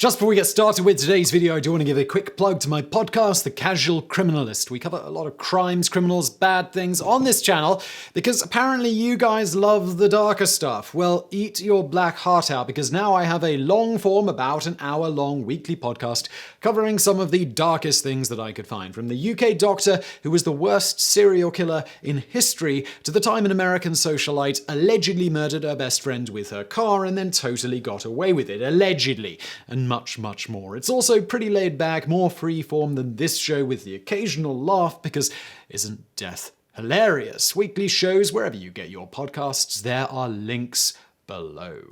Just before we get started with today's video, I do want to give a quick plug to my podcast, The Casual Criminalist. We cover a lot of crimes, criminals, bad things on this channel because apparently you guys love the darker stuff. Well, eat your black heart out because now I have a long form, about an hour-long weekly podcast covering some of the darkest things that I could find. From the UK doctor who was the worst serial killer in history to the time an American socialite allegedly murdered her best friend with her car and then totally got away with it, allegedly. And much more. It's also pretty laid back, more freeform than this show with the occasional laugh because isn't death hilarious? Weekly shows wherever you get your podcasts, there are links below.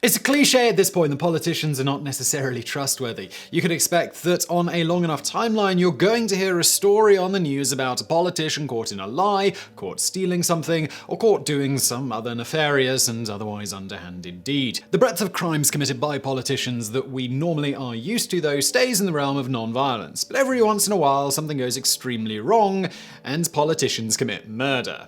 It's a cliche at this point that politicians are not necessarily trustworthy. You could expect that on a long enough timeline, you're going to hear a story on the news about a politician caught in a lie, caught stealing something, or caught doing some other nefarious and otherwise underhanded deed. The breadth of crimes committed by politicians that we normally are used to, though, stays in the realm of non-violence. But every once in a while, something goes extremely wrong, and politicians commit murder.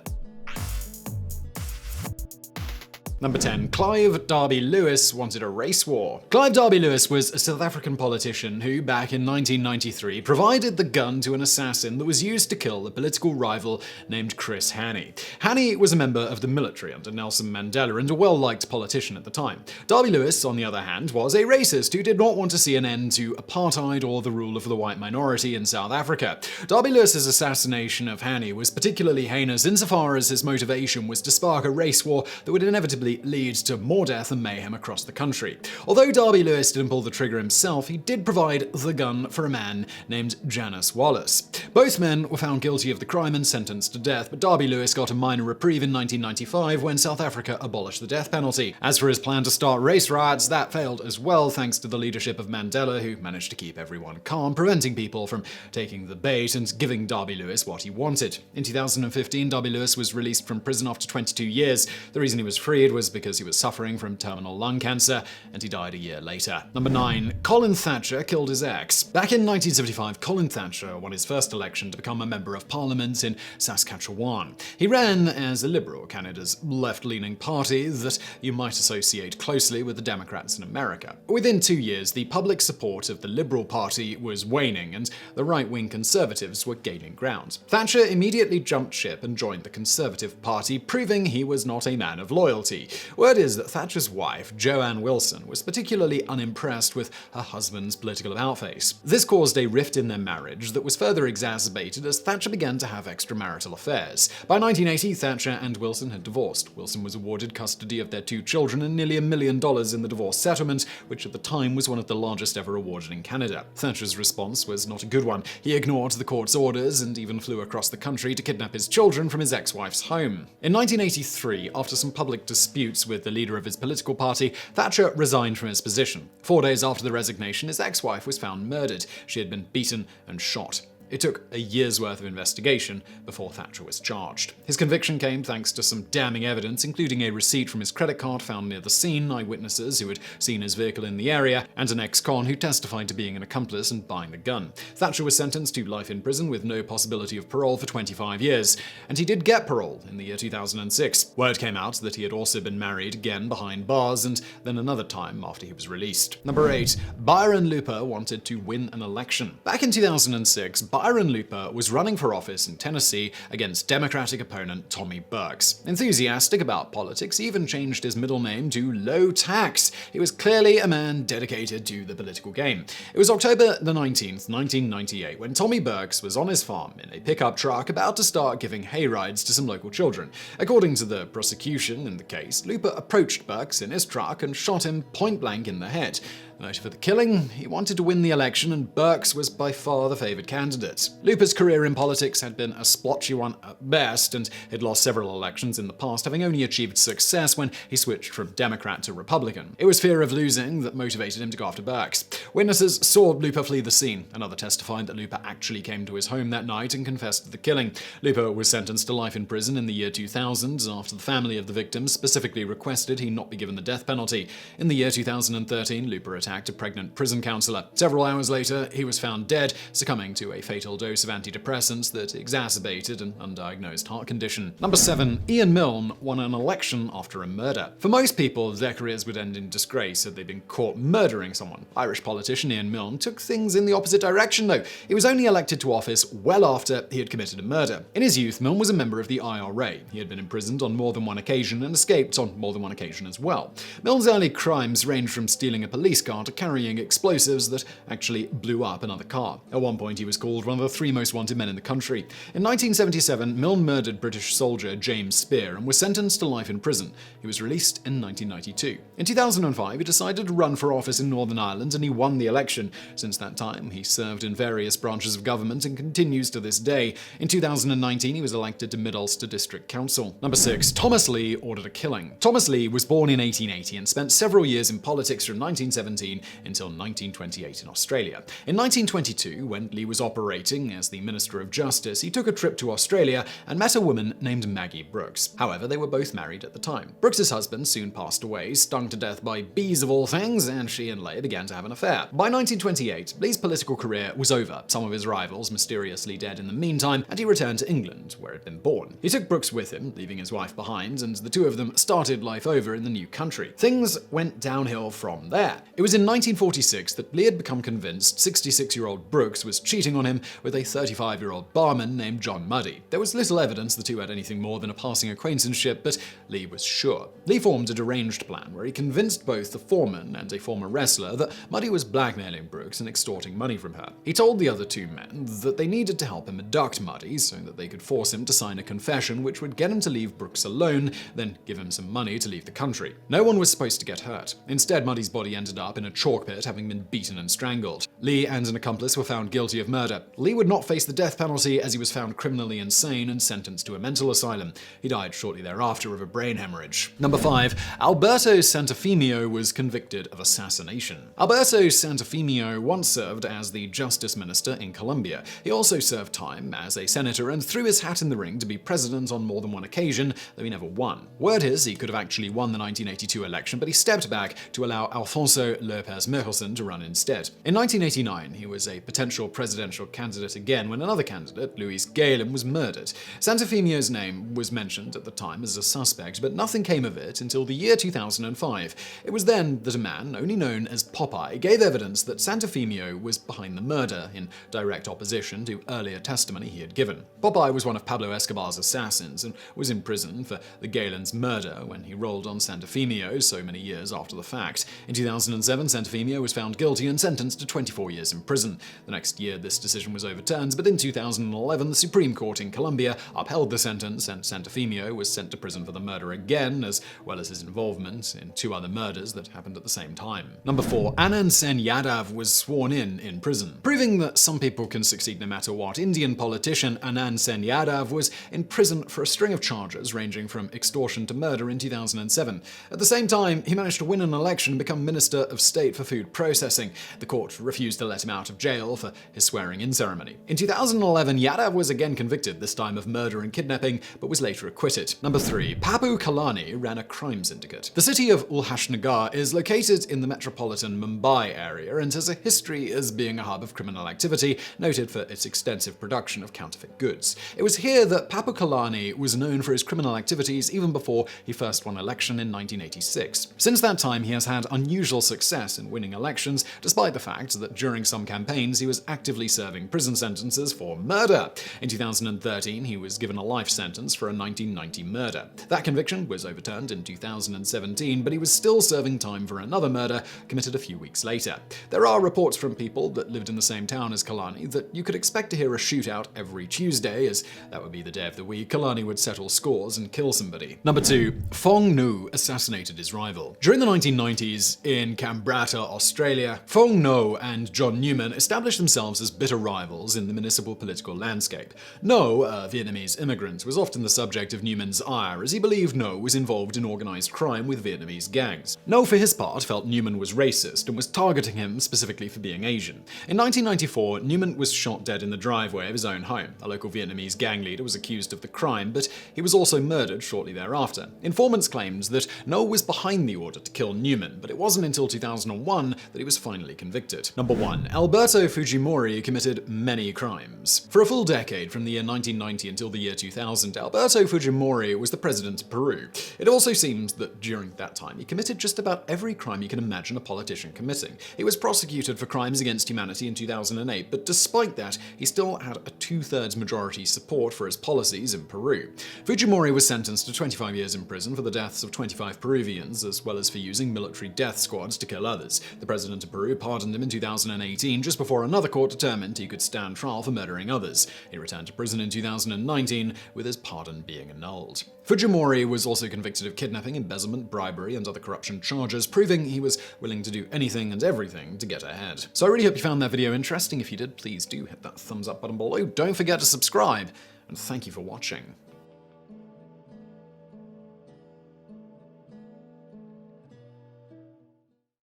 Number 10. Clive Derby Lewis wanted a race war. Clive Derby Lewis was a South African politician who, back in 1993, provided the gun to an assassin that was used to kill a political rival named Chris Hani. Hani was a member of the military under Nelson Mandela and a well-liked politician at the time. Derby Lewis, on the other hand, was a racist who did not want to see an end to apartheid or the rule of the white minority in South Africa. Derby Lewis's assassination of Hani was particularly heinous insofar as his motivation was to spark a race war that would inevitably lead to more death and mayhem across the country. Although Derby Lewis didn't pull the trigger himself, he did provide the gun for a man named Janice Wallace. Both men were found guilty of the crime and sentenced to death, but Derby Lewis got a minor reprieve in 1995 when South Africa abolished the death penalty. As for his plan to start race riots, that failed as well thanks to the leadership of Mandela, who managed to keep everyone calm, preventing people from taking the bait and giving Derby Lewis what he wanted. In 2015, Derby Lewis was released from prison after 22 years. The reason he was freed was because he was suffering from terminal lung cancer, and he died a year later. Number 9. Colin Thatcher killed his ex. Back in 1975, Colin Thatcher won his first election to become a member of parliament in Saskatchewan. He ran as a Liberal, Canada's left-leaning party that you might associate closely with the Democrats in America. Within 2 years, the public support of the Liberal Party was waning, and the right-wing Conservatives were gaining ground. Thatcher immediately jumped ship and joined the Conservative Party, proving he was not a man of loyalty. Word is that Thatcher's wife, Joanne Wilson, was particularly unimpressed with her husband's political about-face. This caused a rift in their marriage that was further exacerbated as Thatcher began to have extramarital affairs. By 1980, Thatcher and Wilson had divorced. Wilson was awarded custody of their 2 children and nearly $1 million in the divorce settlement, which at the time was one of the largest ever awarded in Canada. Thatcher's response was not a good one. He ignored the court's orders and even flew across the country to kidnap his children from his ex-wife's home. In 1983, after some public disputes with the leader of his political party, Thatcher resigned from his position. 4 days after the resignation, his ex-wife was found murdered. She had been beaten and shot. It took a year's worth of investigation before Thatcher was charged. His conviction came thanks to some damning evidence, including a receipt from his credit card found near the scene, eyewitnesses who had seen his vehicle in the area, and an ex-con who testified to being an accomplice and buying the gun. Thatcher was sentenced to life in prison with no possibility of parole for 25 years, and he did get parole in the year 2006. Word came out that he had also been married again behind bars, and then another time after he was released. Number 8. Byron Looper wanted to win an election. Back in 2006, Byron Looper was running for office in Tennessee against Democratic opponent Tommy Burks. Enthusiastic about politics, he even changed his middle name to Low Tax. He was clearly a man dedicated to the political game. It was October the 19th, 1998, when Tommy Burks was on his farm in a pickup truck about to start giving hay rides to some local children. According to the prosecution in the case, Looper approached Burks in his truck and shot him point blank in the head. Motive for the killing? He wanted to win the election, and Burks was by far the favoured candidate. Looper's career in politics had been a splotchy one at best, and he'd lost several elections in the past, having only achieved success when he switched from Democrat to Republican. It was fear of losing that motivated him to go after Burks. Witnesses saw Looper flee the scene. Another testified that Looper actually came to his home that night and confessed to the killing. Looper was sentenced to life in prison in the year 2000 after the family of the victims specifically requested he not be given the death penalty. In the year 2013, Looper attacked a pregnant prison counselor. Several hours later, he was found dead, succumbing to a fatal fatal dose of antidepressants that exacerbated an undiagnosed heart condition. Number 7. Ian Milne won an election after a murder. For most people, their careers would end in disgrace had they been caught murdering someone. Irish politician Ian Milne took things in the opposite direction, though. He was only elected to office well after he had committed a murder. In his youth, Milne was a member of the IRA. He had been imprisoned on more than one occasion and escaped on more than one occasion as well. Milne's early crimes ranged from stealing a police car to carrying explosives that actually blew up another car. At one point, he was called one of the 3 most wanted men in the country. In 1977, Milne murdered British soldier James Spear and was sentenced to life in prison. He was released in 1992. In 2005, he decided to run for office in Northern Ireland and he won the election. Since that time, he served in various branches of government and continues to this day. In 2019, he was elected to Mid-Ulster District Council. Number 6. Thomas Lee ordered a killing. Thomas Lee was born in 1880 and spent several years in politics from 1917 until 1928 in Australia. In 1922, when Lee was operating as the Minister of Justice, he took a trip to Australia and met a woman named Maggie Brooks. However, they were both married at the time. Brooks's husband soon passed away, stung to death by bees of all things, and she and Lee began to have an affair. By 1928, Lee's political career was over, some of his rivals mysteriously dead in the meantime, and he returned to England, where he'd been born. He took Brooks with him, leaving his wife behind, and the two of them started life over in the new country. Things went downhill from there. It was in 1946 that Lee had become convinced 66-year-old Brooks was cheating on him with a 35-year-old barman named John Muddy. There was little evidence the two had anything more than a passing acquaintanceship, but Lee was sure. Lee formed a deranged plan where he convinced both the foreman and a former wrestler that Muddy was blackmailing Brooks and extorting money from her. He told the other two men that they needed to help him abduct Muddy so that they could force him to sign a confession which would get him to leave Brooks alone, then give him some money to leave the country. No one was supposed to get hurt. Instead, Muddy's body ended up in a chalk pit, having been beaten and strangled. Lee and an accomplice were found guilty of murder. Lee would not face the death penalty as he was found criminally insane and sentenced to a mental asylum. He died shortly thereafter of a brain hemorrhage. Number 5. Alberto Santofimio was convicted of assassination. Alberto Santofimio once served as the Justice Minister in Colombia. He also served time as a senator and threw his hat in the ring to be president on more than one occasion, though he never won. Word is he could have actually won the 1982 election, but he stepped back to allow Alfonso Lopez Michelson to run instead. In 1989, he was a potential presidential candidate again when another candidate, Luis Galen, was murdered. Santofimio's name was mentioned at the time as a suspect, but nothing came of it until the year 2005. It was then that a man, only known as Popeye, gave evidence that Santofimio was behind the murder, in direct opposition to earlier testimony he had given. Popeye was one of Pablo Escobar's assassins and was in prison for the Galen's murder when he rolled on Santofimio so many years after the fact. In 2007, Santofimio was found guilty and sentenced to 24 years in prison. The next year, this decision was overturned, but in 2011, the Supreme Court in Colombia upheld the sentence, and Santofimio was sent to prison for the murder again, as well as his involvement in 2 other murders that happened at the same time. Number 4. Anant Sen Yadav was sworn in prison. Proving that some people can succeed no matter what, Indian politician Anant Sen Yadav was in prison for a string of charges ranging from extortion to murder in 2007. At the same time, he managed to win an election and become Minister of State for Food Processing. The court refused to let him out of jail for his swearing-in ceremony. In 2011, Yadav was again convicted, this time of murder and kidnapping, but was later acquitted. Number 3. Pappu Kalani ran a crime syndicate. The city of Ulhasnagar is located in the metropolitan Mumbai area and has a history as being a hub of criminal activity, noted for its extensive production of counterfeit goods. It was here that Pappu Kalani was known for his criminal activities even before he first won election in 1986. Since that time, he has had unusual success in winning elections, despite the fact that during some campaigns he was actively serving prison sentences for murder. In 2013, he was given a life sentence for a 1990 murder. That conviction was overturned in 2017, but he was still serving time for another murder committed a few weeks later. There are reports from people that lived in the same town as Kalani that you could expect to hear a shootout every Tuesday, as that would be the day of the week Kalani would settle scores and kill somebody. Number 2. Foong Nguyen assassinated his rival. During the 1990s, in Canberra, Australia, Foong Nguyen and John Newman established themselves as bitter rivals in the municipal political landscape. Ngo, a Vietnamese immigrant, was often the subject of Newman's ire, as he believed Ngo was involved in organized crime with Vietnamese gangs. Ngo, for his part, felt Newman was racist and was targeting him specifically for being Asian. In 1994, Newman was shot dead in the driveway of his own home. A local Vietnamese gang leader was accused of the crime, but he was also murdered shortly thereafter. Informants claimed that Ngo was behind the order to kill Newman, but it wasn't until 2001 that he was finally convicted. Number 1. Alberto Fujimori committed committed many crimes. For a full decade, from the year 1990 until the year 2000, Alberto Fujimori was the president of Peru. It also seems that during that time, he committed just about every crime you can imagine a politician committing. He was prosecuted for crimes against humanity in 2008, but despite that, he still had a two-thirds majority support for his policies in Peru. Fujimori was sentenced to 25 years in prison for the deaths of 25 Peruvians, as well as for using military death squads to kill others. The president of Peru pardoned him in 2018, just before another court determined he could stand trial for murdering others. He returned to prison in 2019, with his pardon being annulled. Fujimori was also convicted of kidnapping, embezzlement, bribery, and other corruption charges, proving he was willing to do anything and everything to get ahead. So I really hope you found that video interesting. If you did, please do hit that thumbs up button below. Don't forget to subscribe, and thank you for watching.